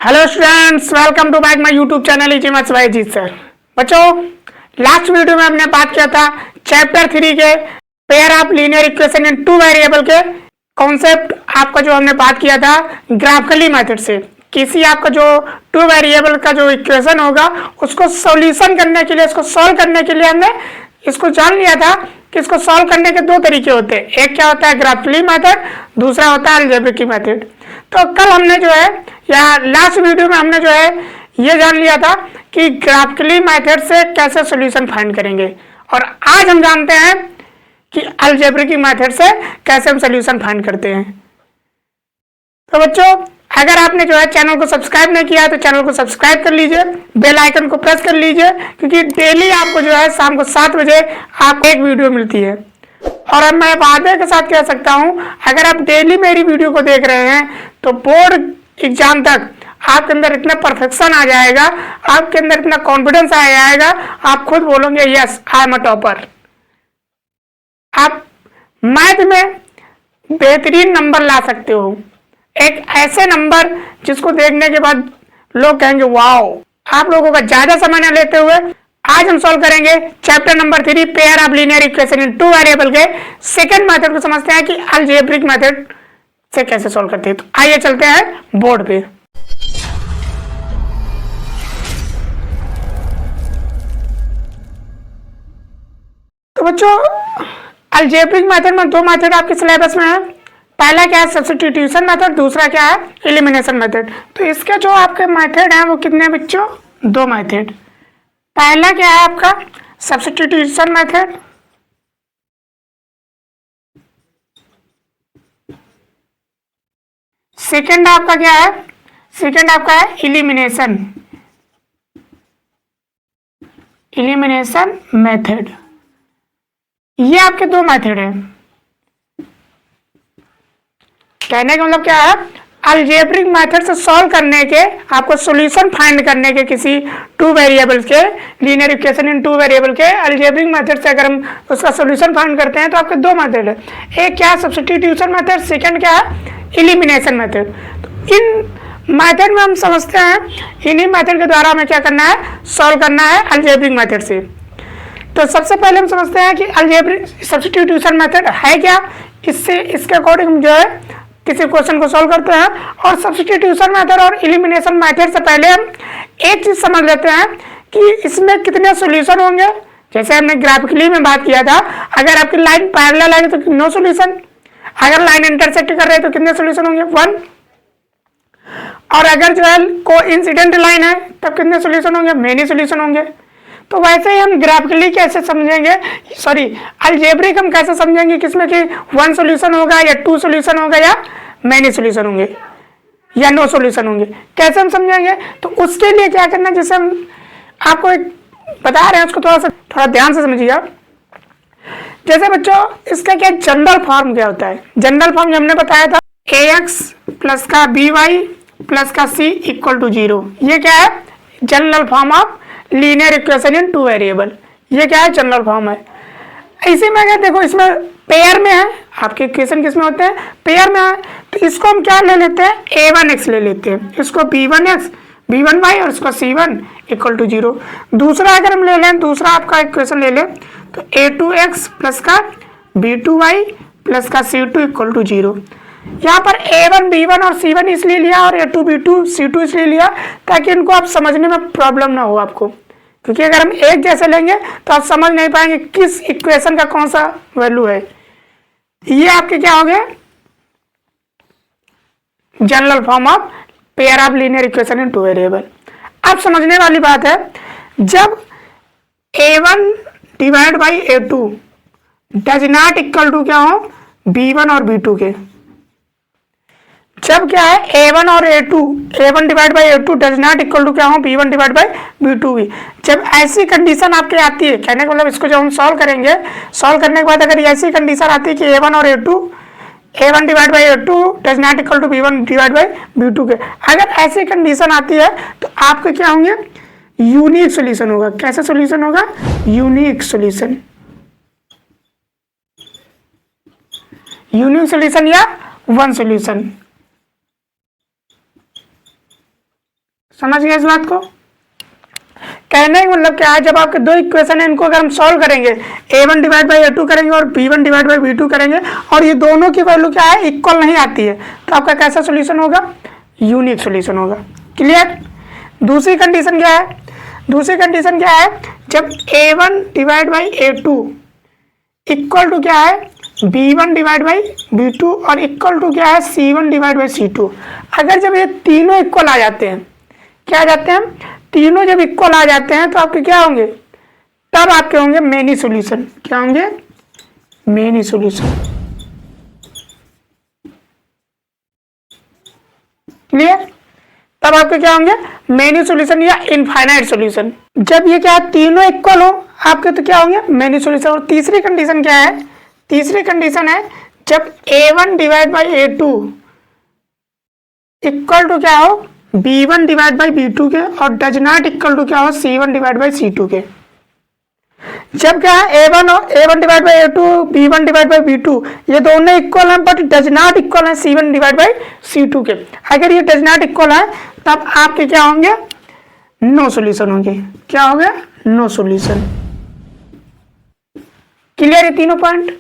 Hello students, welcome to back my YouTube channel easy maths by Ajit sir. बच्चों, last video में हमने बात किया था चैप्टर 3 के pair of linear equation in two variable के कॉन्सेप्ट। आपका जो हमने बात किया था ग्राफिकली मेथड से, किसी आपका जो टू वेरिएबल का जो इक्वेशन होगा उसको सॉल्यूशन करने के लिए, इसको सॉल्व करने के लिए हमने इसको जान लिया था कि इसको सॉल्व करने के दो तरीके होते हैं। एक क्या होता है ग्राफिकली मेथड, दूसरा होता है अलजेब्रिक मेथड। तो कल हमने जो है या लास्ट वीडियो में हमने जो है ये जान लिया था कि ग्राफिकली मेथड से कैसे सॉल्यूशन फाइंड करेंगे, और आज हम जानते हैं कि अलजेब्रिक मेथड से कैसे हम सॉल्यूशन फाइंड करते हैं। तो बच्चों, अगर आपने जो है चैनल को सब्सक्राइब नहीं किया तो चैनल को सब्सक्राइब कर लीजिए, बेल आइकन को प्रेस कर लीजिए, क्योंकि डेली आपको जो है शाम को 7 बजे आपको एक वीडियो मिलती है। और अब मैं वादे के साथ कह सकता हूं, अगर आप डेली मेरी वीडियो को देख रहे हैं तो बोर्ड एग्जाम तक आपके अंदर इतना परफेक्शन आ जाएगा, आपके अंदर इतना कॉन्फिडेंस आ जाएगा, आप खुद बोलोगे yes I am a topper. आप मैथ में बेहतरीन नंबर ला सकते हो, एक ऐसे नंबर जिसको देखने के बाद लोग कहेंगे वाओ। आप लोगों का ज्यादा समय न लेते हुए आज हम सॉल्व करेंगे chapter number 3 pair of linear equation in two variable के सेकंड मेथड को समझते हैं कि अलजेब्रिक मेथड से कैसे सॉल्व करते हैं। तो आइए चलते हैं बोर्ड पे। तो बच्चों, अलजेब्रिक मेथड में दो मेथड आपके सिलेबस में है। पहला क्या है सब्स्टिट्यूशन मेथड, दूसरा क्या है एलिमिनेशन मेथड। तो इसके जो आपके मेथड हैं वो कितने बच्चों? दो मेथड। पहला क्या है आपका सब्स्टिट्यूशन मेथड, सेकंड आपका क्या है? सेकंड आपका है एलिमिनेशन मेथड। ये आपके दो मेथड है। कहने का मतलब क्या है, अलजेब्रिक मेथड से सॉल्व करने के, आपको सॉल्यूशन फाइंड करने के किसी टू वेरिएबल्स के linear equation in two variable के अलजेब्रिक मेथड से अगर हम उसका सॉल्यूशन फाइंड करते हैं तो आपके दो मेथड है। एक क्या है सब्स्टिट्यूशन मेथड, सेकंड क्या है एलिमिनेशन मेथड। तो इन मेथड में हम समझते हैं, इन्हीं मेथड के द्वारा हमें क्या करना है, सॉल्व करना है अलजेब्रिक मेथड से। तो सबसे पहले हम समझते हैं कि अलजेब्रिक सब्स्टिट्यूशन मेथड है क्या। इससे इसके अकॉर्डिंग हम जो है किसी क्वेश्चन को सॉल्व करते हैं। और सब्स्टिट्यूशन मेथड और एलिमिनेशन मेथड से पहले हम एक चीज समझ लेते हैं कि इसमें कितने सॉल्यूशन होंगे। जैसे हमने ग्राफिकली में बात किया था, अगर आपकी लाइन पैरेलल है तो नो सॉल्यूशन, अगर लाइन इंटरसेक्ट कर रहे हैं तो कितने सॉल्यूशन होंगे? 1। और अगर जो है कोइंसिडेंट लाइन है तब कितने सॉल्यूशन होंगे? मेनी सॉल्यूशन होंगे। तो वैसे ही हम ग्राफिकली कैसे समझेंगे, सॉरी अलजेब्रिक हम कैसे समझेंगे किसमें कि 1 सॉल्यूशन होगा या 2 सॉल्यूशन होगा या मेनी सॉल्यूशन होंगे या नो सॉल्यूशन होंगे, कैसे हम समझेंगे? तो उसके लिए क्या करना, जैसे हम आपको एक बता रहे हैं उसको थोड़ा ध्यान से समझिएगा। जैसे बच्चों इसका क्या जनरल फॉर्म क्या होता है? जनरल फॉर्म हमने बताया था ax प्लस का by प्लस का c इक्वल टू 0। ये क्या है? General form of linear equation in two variable. ये क्या है? जनरल फॉर्म है। इसी में अगर देखो इसमें पेयर में है, आपके इक्वेशन किसमें होते हैं? पेयर में है। तो इसको हम क्या ले लेते हैं? a1x ले लेते हैं, इसको b1x b1y और इसको c1 इक्वल टू 0। दूसरा अगर हम ले लें, दूसरा आपका इक्वेशन ले लें तो a2x प्लस का b2y प्लस का c2 इक्वल टू 0। यहाँ पर a1 b1 और c1 इसलिए लिया और a2 b2 c2 इसलिए लिया ताकि इनको आप समझने में प्रॉब्लम ना हो आपको, क्योंकि अगर हम एक जैसे लेंगे तो आप समझ नहीं पाएंगे किस इक्वेशन का कौन सा वैल्यू है। ये आपके क्या हो गए? General form of pair of linear equation in two variable. अब समझने वाली बात है, जब a1 divide by a2 does not equal to क्या हो? b1 और b2 के। जब क्या है a1 और a1 divide by a2 does not equal to क्या हो? b1 डिवाइड बाई b2 भी। जब ऐसी कंडीशन आपके आती है, कहने का मतलब इसको जब हम सॉल्व करेंगे, सॉल्व करने के बाद अगर ऐसी कंडीशन आती है कि a1 और a1 divide by a2 does not equal to b1 divide by b2 के, अगर ऐसी कंडीशन आती है तो आपके क्या होंगे? यूनिक सोल्यूशन होगा। कैसे सोल्यूशन होगा? यूनिक सोल्यूशन, यूनिक सोल्यूशन या वन सोल्यूशन। समझ गए इस बात को? कहने का मतलब क्या है, जब आपके दो इक्वेशन है इनको अगर हम सॉल्व करेंगे, a1 डिवाइड बाई a2 करेंगे और b1 डिवाइड बाई b2 करेंगे और ये दोनों की वैल्यू क्या है, इक्वल नहीं आती है, तो आपका कैसा सोल्यूशन होगा, यूनिक सोल्यूशन होगा। क्लियर? दूसरी कंडीशन क्या है, दूसरी कंडीशन क्या है, जब a1 divide by a2 equal to क्या है, b1 डिवाइड बाई b2 और इक्वल टू क्या है, c1 डिवाइड बाई c2। अगर जब ये तीनों इक्वल आ जाते हैं, क्या आ जाते हैं, तीनों जब इक्वल आ जाते हैं तो आपके क्या होंगे, तब आपके होंगे मेनी सॉल्यूशन। क्या होंगे, मेनी सॉल्यूशन। क्लियर? तब आपके क्या होंगे, मेनी सॉल्यूशन या इनफाइनाइट सॉल्यूशन। जब ये क्या तीनों इक्वल हो आपके तो क्या होंगे, मेनी सॉल्यूशन। और तीसरी कंडीशन क्या है, तीसरी कंडीशन है जब a1 divide by a2 equal to क्या हो, b1 डिवाइड बाई b2 के और डज नॉट इक्वल टू क्या हो, c1 डिवाइड बाई c2 के। जब क्या है a1 divide by a2 b1 divide by b2 ये दोनों इक्वल हैं बट डज नॉट इक्वल है c1 डिवाइड बाई c2 के। अगर ये डज नॉट इक्वल है तब आपके क्या होंगे, नो सॉल्यूशन होंगे। क्या हो गया, नो सॉल्यूशन। क्लियर है तीनों पॉइंट?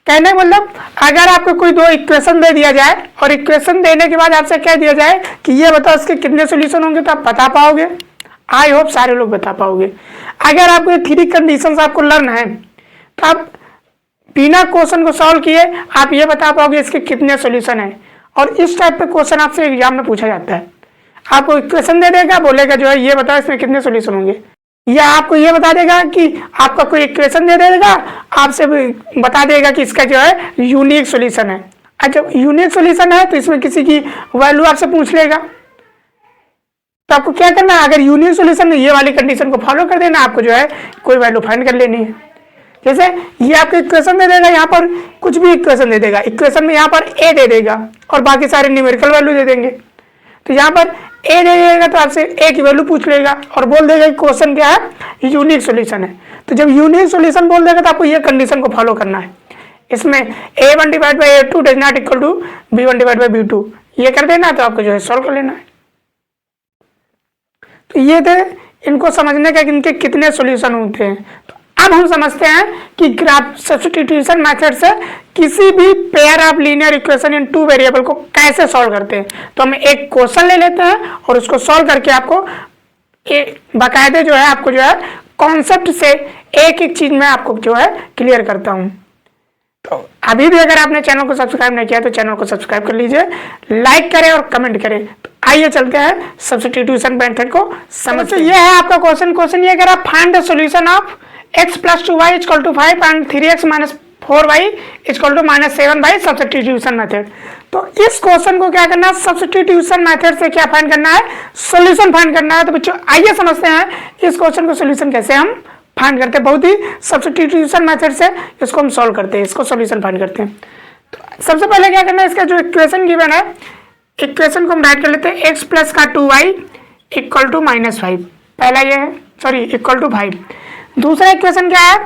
कहने का मतलब अगर आपको कोई दो इक्वेशन दे दिया जाए और इक्वेशन देने के बाद आपसे कह दिया जाए कि ये बताओ इसके कितने सॉल्यूशन होंगे, तो आप बता पाओगे? आई होप सारे लोग बता पाओगे। अगर आपको ये थ्री कंडीशंस आपको लर्न है तो आप बिना क्वेश्चन को सॉल्व किए आप ये बता पाओगे इसके कितने सॉल्यूशन है। और इस टाइप पे क्वेश्चन आपसे एग्जाम में पूछा जाता है। आपको इक्वेशन दे देगा, बोलेगा जो है ये बताओ इसमें कितने सॉल्यूशन होंगे, या आपको ये बता देगा कि आपका कोई इक्वेशन दे देगा, आपसे बता देगा कि इसका जो है यूनिक सॉल्यूशन है। अच्छा, यूनिक सॉल्यूशन है तो इसमें किसी की वैल्यू आपसे पूछ लेगा, तो आपको क्या करना है, अगर यूनिक सॉल्यूशन ये वाली कंडीशन को फॉलो कर देना, आपको जो है कोई वैल्यू फाइंड कर लेनी है। जैसे ये आपको इक्वेशन दे देगा, यहाँ पर कुछ भी इक्वेशन दे देगा, इक्वेशन में यहाँ पर a दे देगा और बाकी सारे न्यूमेरिकल वैल्यू दे देंगे। तो यहाँ पर a दे देगा तो आपसे a की वैल्यू पूछ लेगा और बोल देगा कि क्वेश्चन क्या है, यूनिक सॉल्यूशन है। तो जब यूनिक सॉल्यूशन बोल देगा तो आपको ये कंडीशन को फॉलो करना है। इसमें a1 divide by a2 does not equal to b1 divide by b2 ये कर देना, तो आपको जो है सॉल्व कर लेना है। तो ये थे इनको समझने का इनके कितने सॉल्यूशन होते हैं। तो अब हम समझते हैं कि ग्राफ सब्स्टिट्यूशन मेथड से किसी भी pair of linear equation in two variable को कैसे सॉल्व करते हैं। तो हम एक क्वेश्चन ले लेते हैं और उसको सॉल्व करके आपको बाकायदे जो है आपको जो है कॉन्सेप्ट से एक एक चीज में आपको जो है क्लियर करता हूं। तो अभी भी अगर आपने चैनल को सब्सक्राइब नहीं किया तो चैनल को सब्सक्राइब कर लीजिए, लाइक करें और कमेंट करें। तो आइए चलते हैं सब्स्टिट्यूशन मेथड को समझते हैं। ये है आपका क्वेश्चन ये अगर आप find the solution of x + 2y = 5 and 3x - 4y = -7 by substitution method. तो इस क्वेश्चन को क्या करना है, सब्स्टिट्यूशन मेथड से क्या फाइंड करना है, सॉल्यूशन फाइंड करना है। तो बच्चों आइए समझते हैं इस क्वेश्चन को सॉल्यूशन कैसे हम फाइंड करते हैं। बहुत ही सब्स्टिट्यूशन मेथड से इसको हम सॉल्व करते हैं, इसको सॉल्यूशन फाइंड करते हैं। तो सबसे पहले क्या करना है, इसका जो इक्वेशन गिवन है, इक्वेशन को हम राइट कर लेते हैं x + 2y = -5। पहला ये है, सॉरी इक्वल टू 5। दूसरा इक्वेशन क्या है,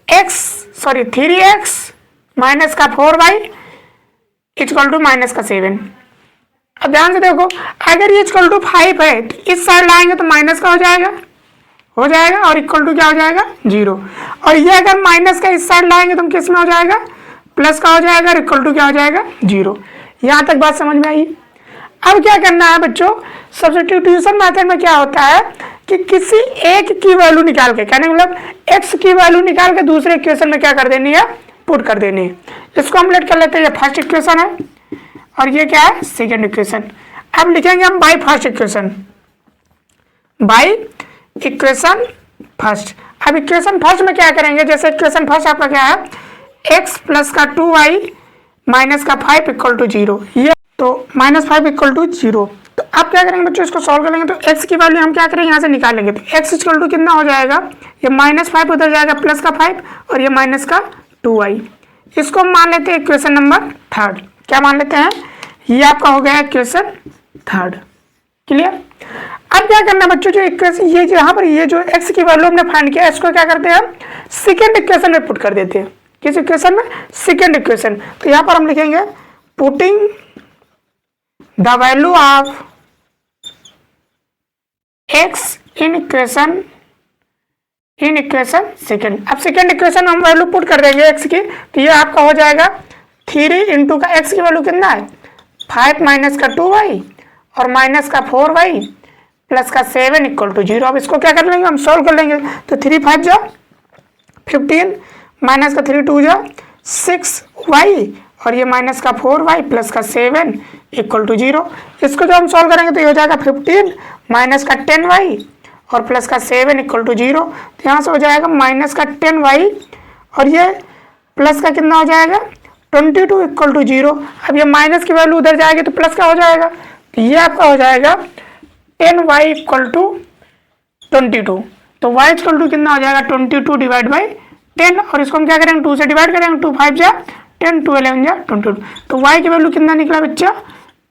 3x - 4y = -7। अब ध्यान से देखो, अगर ये इक्वल टू 5 है तो इस साइड लाएंगे तो माइनस का हो जाएगा और इक्वल टू क्या हो जाएगा, 0। और ये अगर माइनस का इस साइड लाएंगे तो किस में हो जाएगा, प्लस का हो जाएगा और इक्वल टू क्या हो जाएगा, 0। यहाँ तक बात समझ में आई। अब क्या करना है बच्चों, सब्स्टिट्यूशन मेथड में क्या होता है कि किसी एक की वैल्यू निकाल के, कहने मतलब x की वैल्यू निकाल के दूसरे इक्वेशन में क्या कर देनी है, पुट कर देनी है। इसको हम लेट कर लेते हैं, ये फर्स्ट इक्वेशन है और ये क्या है, सेकंड इक्वेशन। अब लिखेंगे हम by first equation, by equation first. अब इक्वेशन फर्स्ट में क्या करेंगे, जैसे इक्वेशन फर्स्ट आपका क्या है, x + 2y - 5 = 0। ये तो -5 = 0। तो अब क्या करेंगे बच्चों, इसको सॉल्व करेंगे तो x की वैल्यू हम क्या करेंगे, यहाँ से निकालेंगे। तो x = कितना हो जाएगा, ये -5 उधर जाएगा, प्लस का 5 और ये माइनस का 2y। इसको हम मान लेते हैं इक्वेशन नंबर थर्ड। क्या मान लेते हैं, ये आपका हो गया इक्वेशन थर्ड। क्लियर? अब क्या करना है बच्चों, जो इक्वेशन ये यहाँ पर ये जो x की वैल्यू हमने फाइंड किया, इसको क्या करते हैं हम सेकेंड इक्वेशन में पुट कर देते हैं। किस इक्वेशन में, सेकेंड इक्वेशन। तो यहाँ पर हम लिखेंगे putting the value of x in equation second. अब सेकेंड इक्वेशन हम वैल्यू पुट कर देंगे एक्स की, तो ये आपका हो जाएगा 3 इंटू का एक्स की वैल्यू कितना है 5 माइनस का 2y और माइनस का 4y प्लस का 7 इक्वल टू 0। अब इसको क्या कर लेंगे हम सॉल्व कर लेंगे, तो 3 5 जा 15 माइनस का 3 2 जा 6y और ये माइनस का 4y प्लस का 7 इक्वल टू 0। इसको जो हम सॉल्व करेंगे तो ये हो जाएगा 15 माइनस का 10y और प्लस का 7 इक्वल टू 0। तो यहाँ से हो जाएगा माइनस का 10y और ये प्लस का कितना हो जाएगा 22 इक्वल टू 0। अब ये माइनस की वैल्यू उधर जाएगी तो प्लस का हो जाएगा, तो ये आपका हो जाएगा 10y इक्वल टू 22। तो y इक्वल टू कितना हो जाएगा 22 डिवाइड बाई 10 और इसको हम क्या करेंगे 2 से डिवाइड करेंगे, 2 5 जा 10 2 11 जा 22। तो y की वैल्यू कितना निकला बच्चा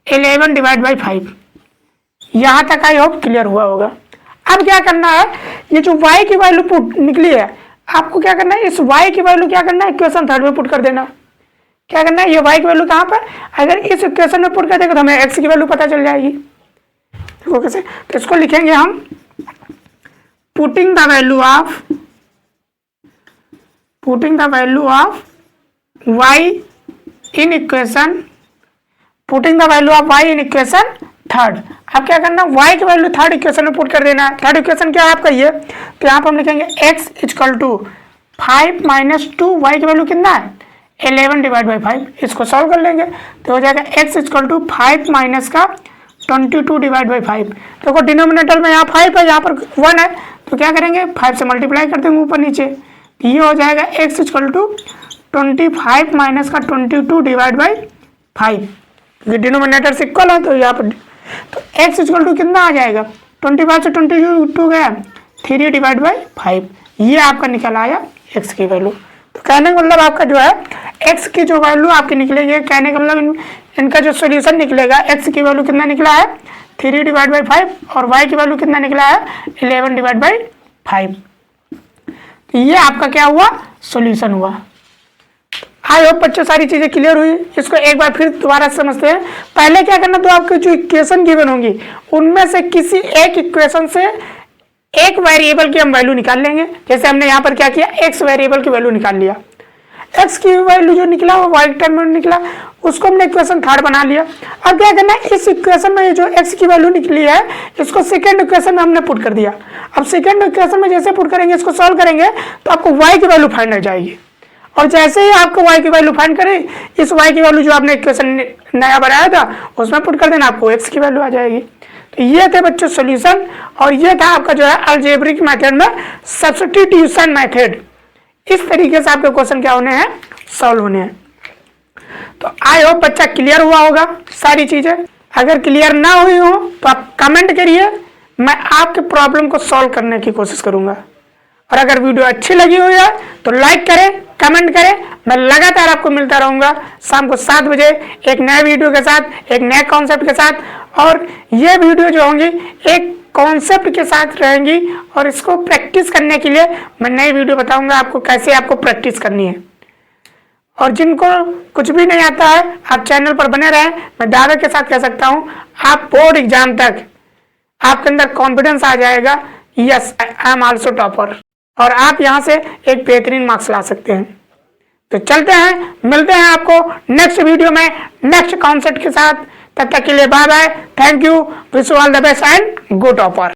11 डिवाइड बाई 5। यहाँ तक आई होप क्लियर हुआ होगा। अब क्या करना है, ये जो y की वैल्यू पुट निकली है आपको क्या करना है, इस y की वैल्यू क्या करना है इक्वेशन थर्ड में पुट कर देना। क्या करना है, ये y की वैल्यू कहाँ पर, अगर इस इक्वेशन में पुट कर देंगे तो हमें x की वैल्यू पता चल जाएगी। देखो कैसे, तो इसको लिखेंगे हम putting the value of y in equation third. अब क्या करना, y की वैल्यू थर्ड इक्वेशन में पुट कर देना है। थर्ड इक्वेशन क्या है आपका ये, तो यहाँ पर हम लिखेंगे x equal to 5 minus 2, y की वैल्यू कितना है 11 डिवाइड बाई 5। इसको सॉल्व कर लेंगे तो हो जाएगा x इक्वल टू 5 माइनस का 22 डिवाइड बाई 5। देखो डिनोमिनेटर में यहाँ 5 है, यहाँ पर 1 है, तो क्या करेंगे 5 से मल्टीप्लाई कर देंगे ऊपर नीचे, तो ये हो जाएगा x इक्वल टू 25 माइनस का 22 डिवाइड बाई 5। क्योंकि डिनोमिनेटर से इक्वल है तो यहाँ पर तो x इक्वल टू कितना आ जाएगा 25 से 22 गया 3 डिवाइड बाई 5। ये आपका निकल आया x की वैल्यू। तो कहने का मतलब आपका जो है x की जो वैल्यू आपकी निकलेगी, कहने का मतलब इनका जो सोल्यूशन निकलेगा x की वैल्यू कितना निकला है 3 डिवाइड बाई 5 और y की वैल्यू कितना निकला है 11 डिवाइड बाई 5। तो ये आपका क्या हुआ सोल्यूशन हुआ। आई होप बच्चों सारी चीजें क्लियर हुई। इसको एक बार फिर दोबारा समझते हैं। पहले क्या करना, तो आपकी जो इक्वेशन गिवन होंगी उनमें से किसी एक इक्वेशन से एक वेरिएबल की हम वैल्यू निकाल लेंगे। जैसे हमने यहाँ पर क्या किया, एक्स वेरिएबल की वैल्यू निकाल लिया, एक्स की वैल्यू जो निकला वो वाई टर्म में निकला, उसको हमने इक्वेशन थर्ड बना लिया। अब क्या करना है, इस इक्वेशन में जो एक्स की वैल्यू निकली है इसको सेकंड इक्वेशन में हमने पुट कर दिया। अब सेकंड इक्वेशन में जैसे पुट करेंगे, इसको सॉल्व करेंगे तो आपको वाई की वैल्यू फाइंड हो जाएगी। और जैसे ही आपको y की वैल्यू फाइंड करें, इस y की वैल्यू जो आपने इक्वेशन नया बनाया था उसमें पुट कर देना, आपको x की वैल्यू आ जाएगी। तो ये थे बच्चों सॉल्यूशन, और ये था आपका जो है अलजेब्रिक मेथड में सब्स्टिट्यूशन मेथड। इस तरीके से आपके क्वेश्चन क्या होने हैं, सॉल्व होने हैं। तो आई होप बच्चा क्लियर हुआ होगा सारी चीजें। अगर क्लियर ना हुई हो तो आप कमेंट करिए, मैं आपके प्रॉब्लम को सॉल्व करने की कोशिश करूंगा। और अगर वीडियो अच्छी लगी हुई है तो लाइक करें, कमेंट करें। मैं लगातार आपको मिलता रहूंगा शाम को 7 बजे एक नए वीडियो के साथ, एक नए कॉन्सेप्ट के साथ। और ये वीडियो जो होंगी एक कॉन्सेप्ट के साथ रहेंगी, और इसको प्रैक्टिस करने के लिए मैं नई वीडियो बताऊंगा आपको कैसे आपको प्रैक्टिस करनी है। और जिनको कुछ भी नहीं आता है आप चैनल पर बने रहें। मैं दावे के साथ कह सकता हूँ आप बोर्ड एग्जाम तक आपके अंदर कॉन्फिडेंस आ जाएगा, yes I am also topper, और आप यहाँ से एक बेहतरीन मार्क्स ला सकते हैं। तो चलते हैं, मिलते हैं आपको नेक्स्ट वीडियो में नेक्स्ट कॉन्सेप्ट के साथ। तब तक के लिए bye bye, thank you, wish you all the best and go topper.